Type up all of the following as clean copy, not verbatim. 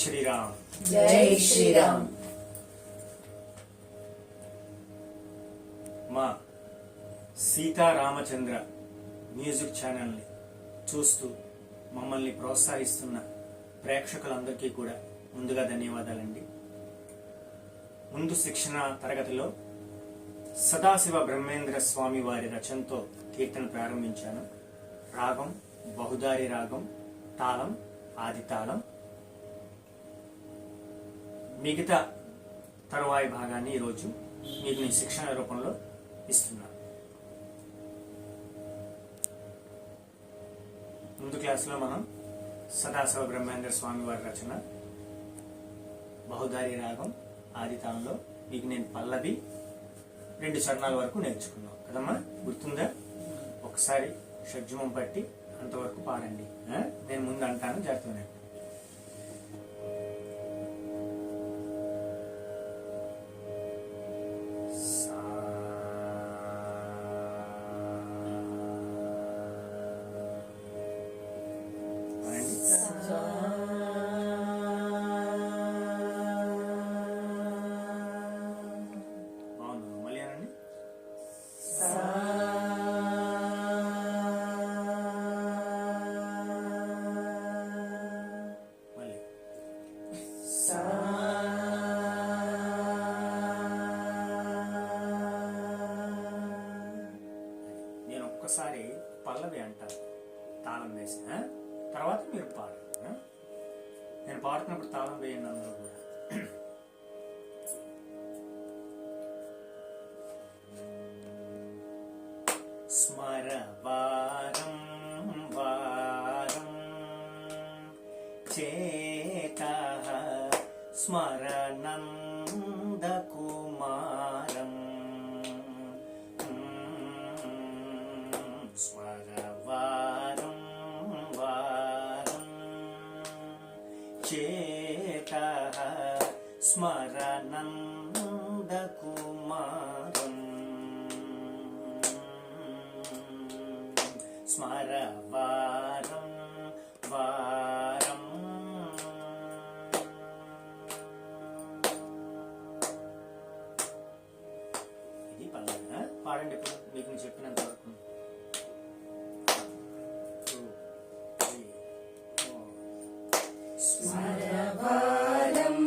శ్రీరామ్. జై శ్రీరామ్. మా సీతారామచంద్ర మ్యూజిక్ ఛానల్ని చూస్తూ మమ్మల్ని ప్రోత్సహిస్తున్న ప్రేక్షకులందరికీ కూడా ముందుగా ధన్యవాదాలండి. ముందు శిక్షణ తరగతిలో సదాశివ బ్రహ్మేంద్ర స్వామి వారి రచనతో కీర్తన ప్రారంభించాను. రాగం బహుదారి రాగం, తాళం ఆది తాళం. మిగతా తరువాయి భాగాన్ని ఈరోజు మీకు నేను శిక్షణ రూపంలో ఇస్తున్నాను. ముందు క్లాసులో మనం సదాశివ బ్రహ్మేంద్ర స్వామి వారి రచన బహుదారి రాగం ఆది తాళంలో మీకు నేను పల్లవి 2 చరణాల వరకు నేర్చుకున్నాం కదమ్మా, గుర్తుందా? ఒకసారి షడ్జమం పట్టి అంతవరకు పాడండి. నేను ముందు అంటాను, జాగ్రత్తగా. నేను ఒక్కసారి పల్లవి అంటాను తాళం వేసి, తర్వాత మీరు పాడండి. నేను పాడుతున్నప్పుడు తాళం వేయండి అందరూ కూడా. స్మర వారం వారం చేతః స్మరనంద కుమారం. స్మర వారం వారం చేతః స్మరనంద కుమారం. స్మర వారం వారం. ఇది పల్లవి. పాడండి ఇప్పుడు మీకు నేను చెప్పినంత వరకు. 2, 3, 4. స్మర వారం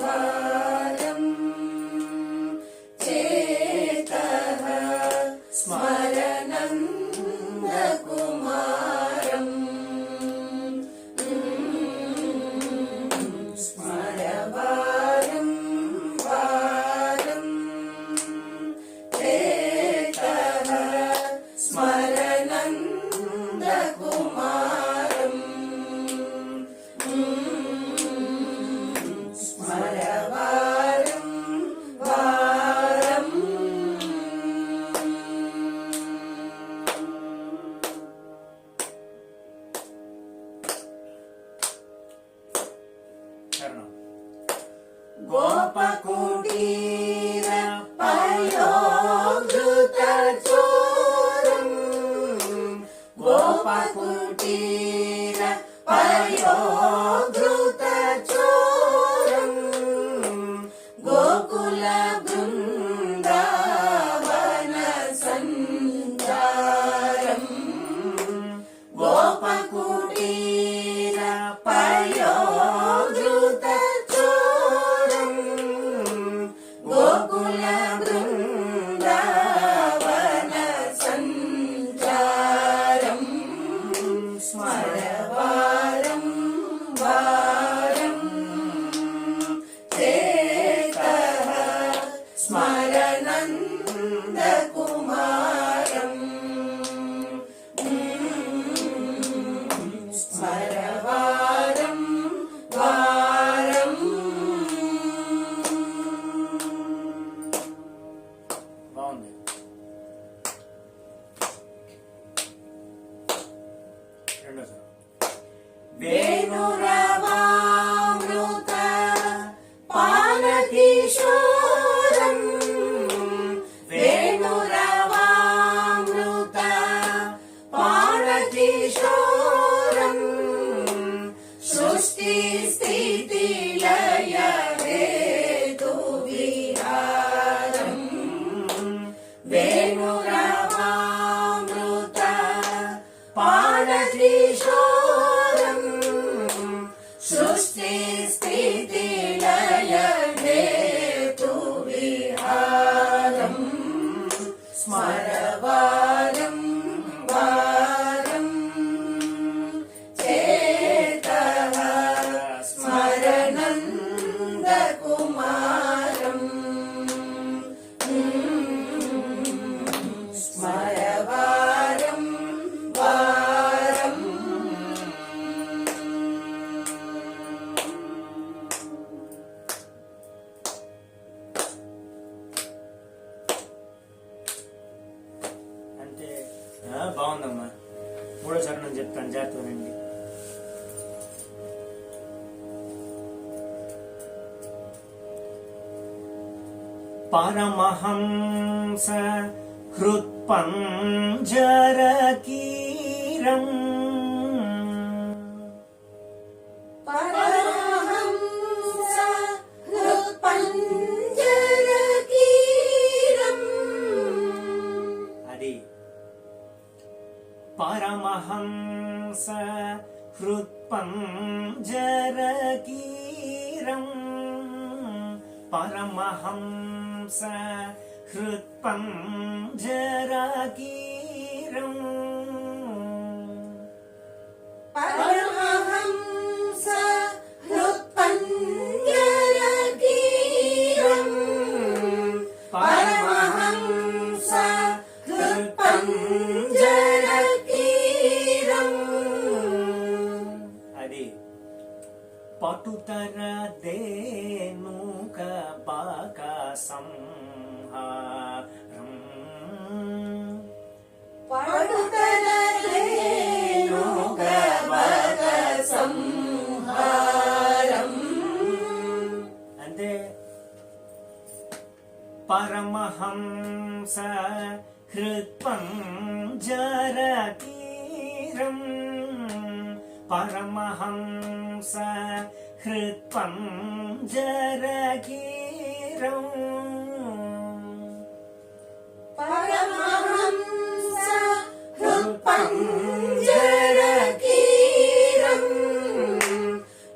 వారం చేతః స్మరనంద కుమారం. స్మర వారం వారం చేతః స్మరనంద కుమారం. స్మర వారం వారం. చరణం. గోపకుటీర పయోధృత చోరం. గోపకుటీర పయోధృత చోరం. గోకుల బృందావన సంచారం. గోపకుటీర పయోధృత చోరం. గోకుల బృందావన సంచారం. స్మర వారం వారం చేతః స్మరనంద కుమారం. స్మర వారం వారం. బాగుంది. రెండో చరణం. వేణురవామృత పానకిశోరం. వేణురవామృత పానకిశోరం. సృష్టి స్థితి బాగుందమ్మా. మూడో చరణం చెప్తాను, జాగ్రత్తనండి. పరమహంస హృత్పంజరకీరం పరమహంస హృత్పంజరకీరం. అది పరమహంస హృత్పంజరకీరం పరమహంస హృత్పంజరకీరం పరమహంస హృత్పంజరకీరం పరమహంస హృత్పంజరకీరం. అది పటుతర దేనుక బాక సంహారం పటుతర దేనుక బాక సంహారం. అంటే పరమహంస హృత్పంజరకీరం పరమహంస హృత్పంజరకీరం పరమహంస హృత్పంజరకీరం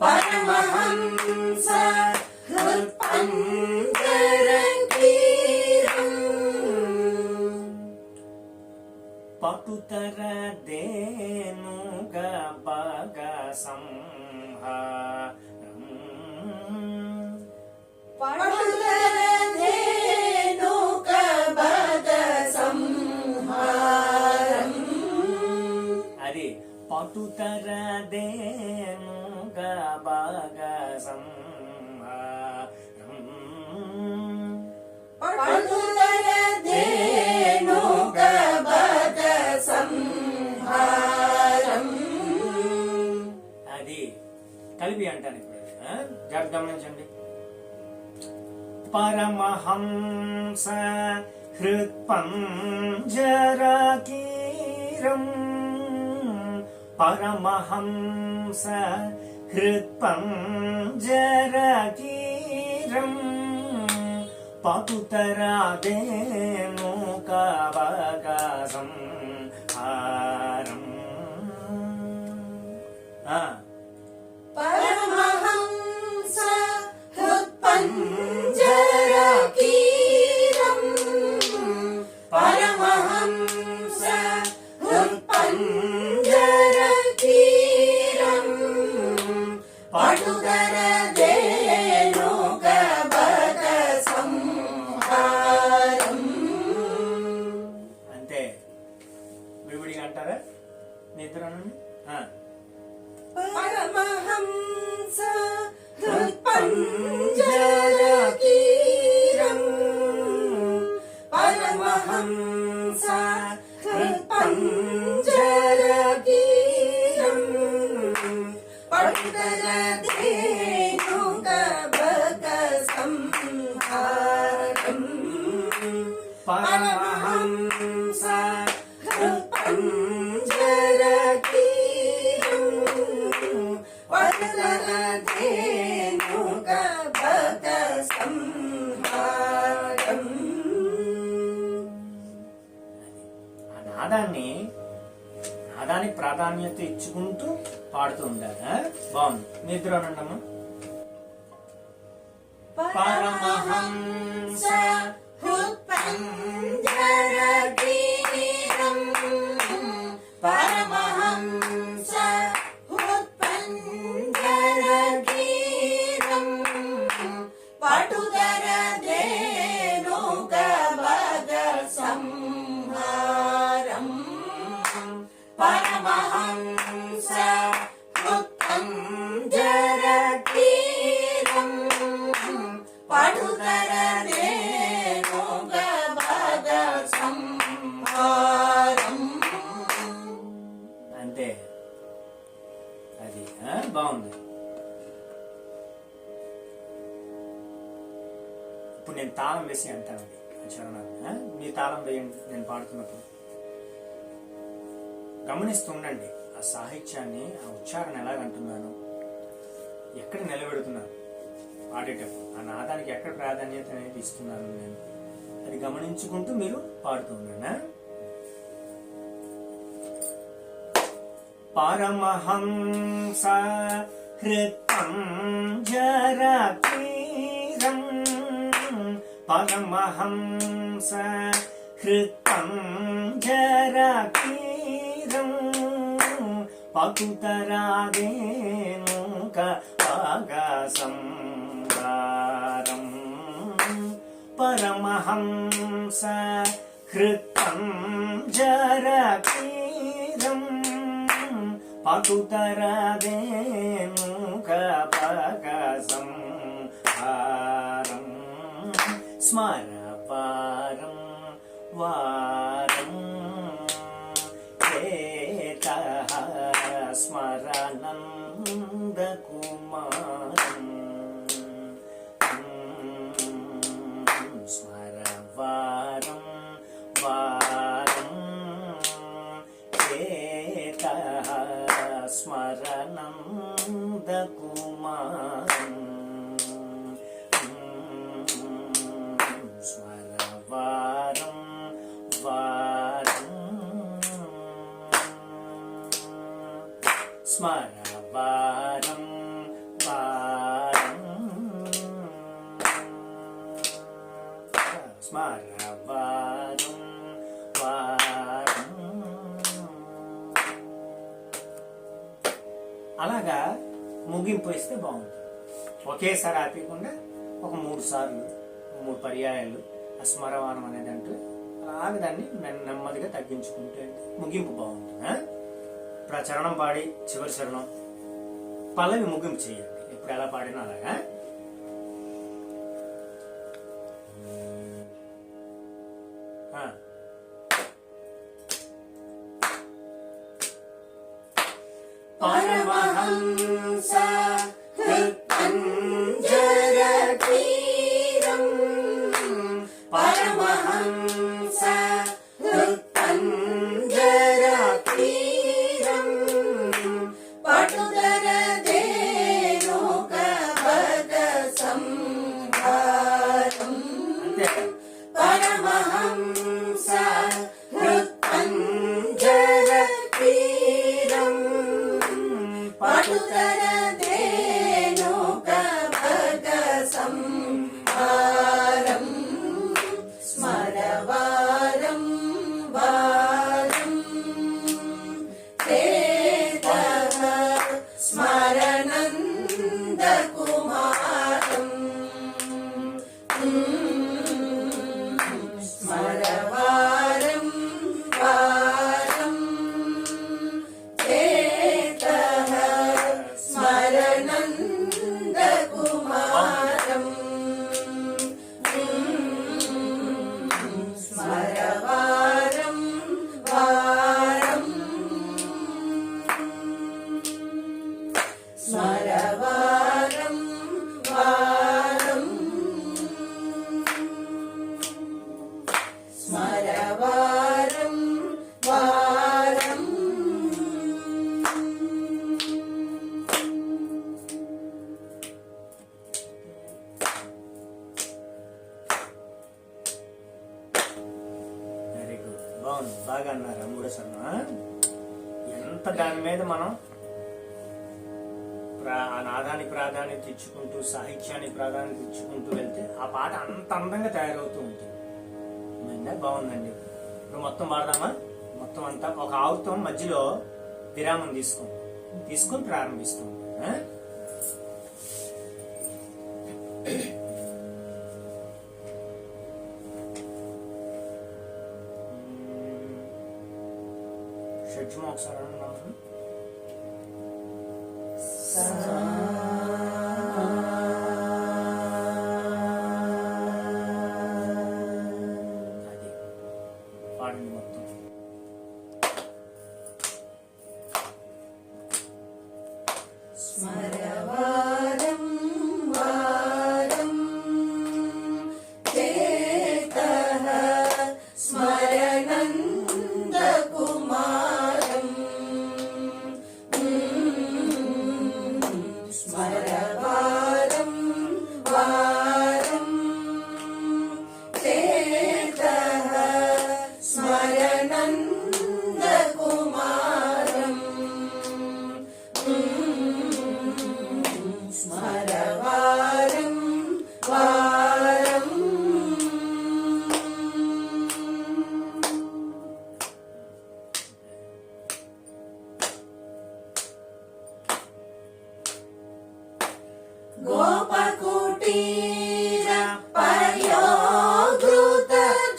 పరమహంస హృత్పంజరకీరం. పటుతర దేనుక బాగ సంహారం పటుతర దేనుక బాగ సంహారం. అది పటుతర దేనుక బాగ సంహారం పటుతర దేనుక బాగ సంహారం. అది కలిపి అంటాను ఇప్పుడు. జాగ్రత్త గమనించండి. పరమహంస హృత్పంజరకీరం పరమహంస హృత్పంజరకీరం పటుతర దేనుక బాగ సంహారం. పరమహంస హృత్పంజరకీరం పరమహంస హృత్పంజరకీరం పటుతర దేనుక బాగ సంహారం. అంతే. విడివిడిగా అంటారా నిద్ర? పరమహంస హృత్పంజరకీరం పరమహంస హృత్పంజరకీరం పటుతర దేనుక బాగ సంహారం. పరమహంస హృత్పంజరకీరం పటుతర దేనుక బాగ సంహారం. ఆ నాదానికి ప్రాధాన్యత ఇచ్చుకుంటూ పాడుతూ ఉండాలి. బాగుంది. నిద్ర అనండమ్మా. పరమహంస హృత్పంజరకీరం పరమహంస హృత్పంజరకీరం పటుతర దేనుక బాగ సంహారం. పరమహంస హృత్పంజరకీరం పటుతర దేనుక బాగ సంహారం. ఇప్పుడు నేను తాళం వేసి అంటానండి ఆ చరణాలు. మీ తాళం వేయండి నేను పాడుతున్నప్పుడు. గమనిస్తూ ఉండండి ఆ సాహిత్యాన్ని, ఆ ఉచ్చారణ ఎలాగంటున్నాను, ఎక్కడ నిలబెడుతున్నాను పాడేటప్పుడు, ఆ నాదానికి ఎక్కడ ప్రాధాన్యత అనేది ఇస్తున్నాను నేను, అది గమనించుకుంటూ మీరు పాడుతూ ఉండండి. పరమహంస హృతం జరతీరం, పరమహంస హృతం జరతీరం, పకుతరాదేనుక పాగసంహారం, పరమహంస హృతం జరతీరం, పకుతరాదేనుక పాగసంహారం, స్మరపారం వారం చేతః స్మరానందకుమారం, స్మరవారం వారం చేతః స్మరానందకుమారం, స్మరవారం వారం స్మరవారం వారం స్మరవారం వారం. అలాగా ముగింపు వేస్తే బాగుంటుంది. ఒకేసారి ఆపకుండా ఒక 3 సార్లు 3 పర్యాయాలు అస్మరవానం అనేది అంటే అలాగే దాన్ని నెమ్మదిగా తగ్గించుకుంటే ముగింపు బాగుంటుంది. ఇప్పుడు ఆ చరణం పాడి చివరి చరణం పల్లవి ముగింపు చేయండి. ఇప్పుడు ఎలా పాడినా అలాగా. పరమహంస హృతం జరతీరం, పరమహంస హృతం జరతీరం, పటుదరదేనుక పాగసంహారం, పరమహంస హృతం జరతీరం, పటుదరదేనుక పాగసంహారం, స్మరవారం వారం చేతః స్మరానందకుమారం, స్మరవారం వారం చేతః స్మరానందకుమారం, స్మరవారం వారం స్మరవారం వారం స్మరవారం వారం. వెరీ గుడ్, బాగుంది, బాగా అన్నారు. 3వ చరణం ఎంత దాని మీద మనం ఆ నాదానికి ప్రాధాన్యత ఇచ్చుకుంటూ, సాహిత్యానికి ప్రాధాన్యత ఇచ్చుకుంటూ వెళ్తే ఆ పాట అంత అందంగా తయారవుతూ ఉంటుంది. బాగుందండి. ఇప్పుడు మొత్తం పాడదామా? మొత్తం అంతా ఒక ఆవుతం మధ్యలో విరామం తీసుకొని ప్రారంభిస్తాం. షడ్జమం ఒకసారి అన్నాము. అది పాడండి మొత్తం. స్మరవారం వారం నందకుమారం స్మరవారం వారం చేతః స్మరనందకుమారం స్మరవారం వారం గోపకుటీర పర్యోధృత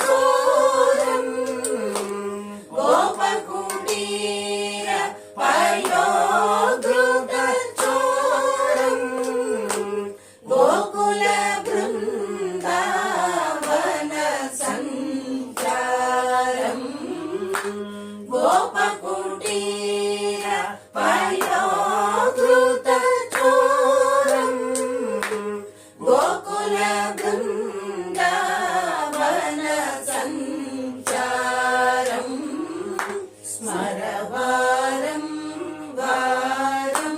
చోరం గోపకుటీర పర్యోధృత చోరం గోకుల బృందావన సంచారం గోపకుటీర పర్యోధృత చోరం గోకుల బృందావన సంచారం స్మరవారం వారం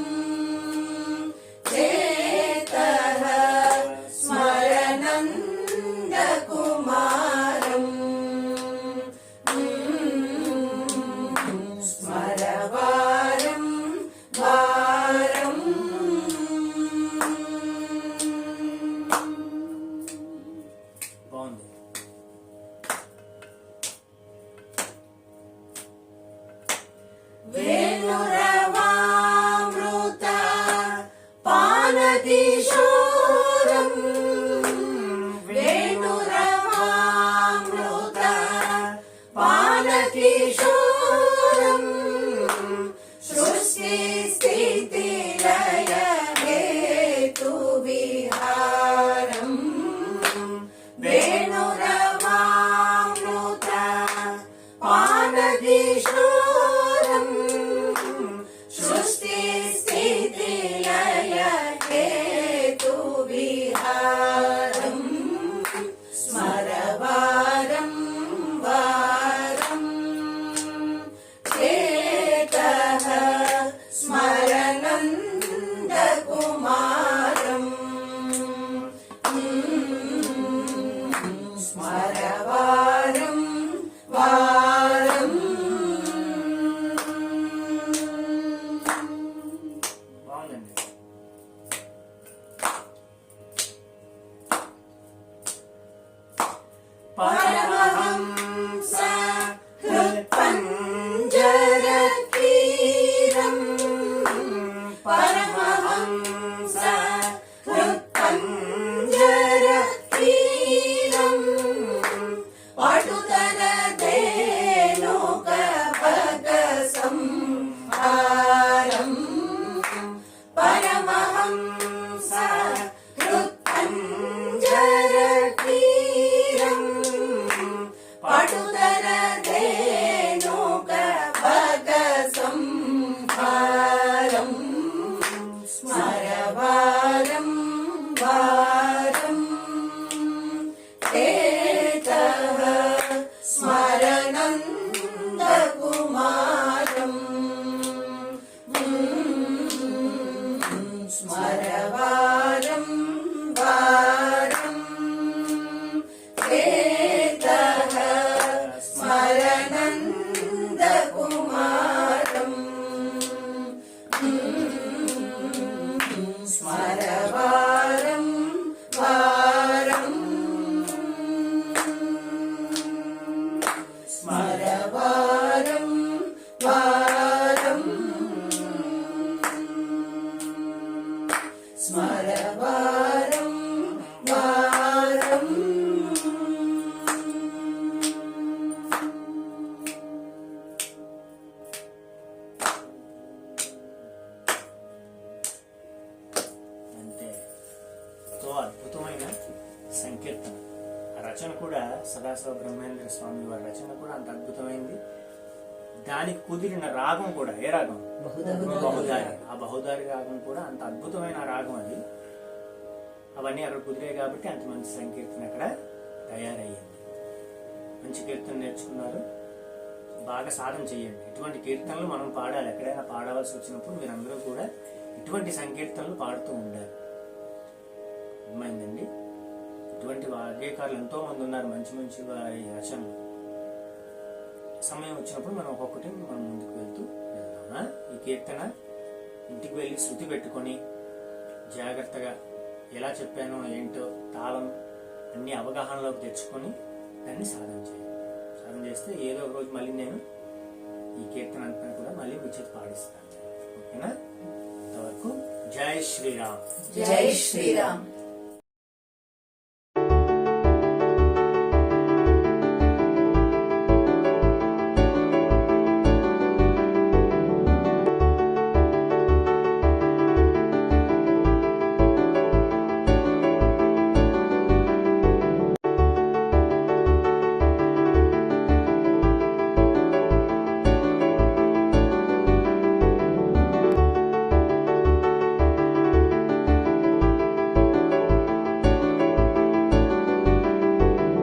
చేతః స్మరనందకుమారం స్మరవారం వారం బాగుంది. వేణురవామృత పానకిశోరం వేణురవామృత పానకిశోరం సృష్టి స్థితి లయ హేతు విహారం వేణురవామృత పానకిశోరం సృష్టి స్థితి లయ హేతు విహారం స్మరవారం వారం చేతః స్మరనందకుమారం స్మరవారం వారం బాగుందండి. పరమహంస హృత్పంజర తీరం పరమహంస హృత్పంజర తీరం పటుతర ధేనుక పద సంహారం పరమహంస హృత్పంజర తీరం పటుతర ధేనుక పద సంహారం స్మరవారం వారం చేతః స్మరనందకుమారం స్మరవారం వారం చేతః స్మరనందకుమారం స్మరవారం వారం స్మరవారం వారం స్మరవారం వారం అంతే. ఎంతో అద్భుతమైన సంకీర్తన. ఆ రచన కూడా సదాశివ బ్రహ్మేంద్ర స్వామి వారి రచన కూడా అంత అద్భుతమైంది. దానికి కుదిరిన రాగం కూడా ఏ రాగం? బహుదారి. ఆ బహుదారి రాగం కూడా అంత అద్భుతమైన రాగం అది. అవన్నీ అక్కడ కుదిరాయి కాబట్టి అంత మంచి సంకీర్తన అక్కడ తయారయ్యింది. మంచి కీర్తన నేర్చుకున్నారు. బాగా సాధన చేయండి. ఇటువంటి కీర్తనలు మనం పాడాలి. ఎక్కడైనా పాడవలసి వచ్చినప్పుడు మీరందరూ కూడా ఇటువంటి సంకీర్తనలు పాడుతూ ఉండాలి. అర్థమైందండి? ఇటువంటి వాద్యకారులు ఎంతో మంది ఉన్నారు, మంచి మంచి వారి రచనలు. సమయం వచ్చినప్పుడు మనం ఒక్కొక్కటి మనం ముందుకు వెళ్తూ వెళ్దామా? ఈ కీర్తన ఇంటికి వెళ్ళి శృతి పెట్టుకొని జాగ్రత్తగా ఎలా చెప్పానో ఏంటో తాళం అన్ని అవగాహనలోకి తెచ్చుకొని దాన్ని సాధన చేయాలి. సాధన చేస్తే ఏదో ఒక రోజు మళ్ళీ నేను ఈ కీర్తన అంతా కూడా మళ్ళీ మీ చేతి పాడిస్తాను. ఓకేనా? అంతవరకు జై శ్రీరామ్. జై శ్రీరామ్.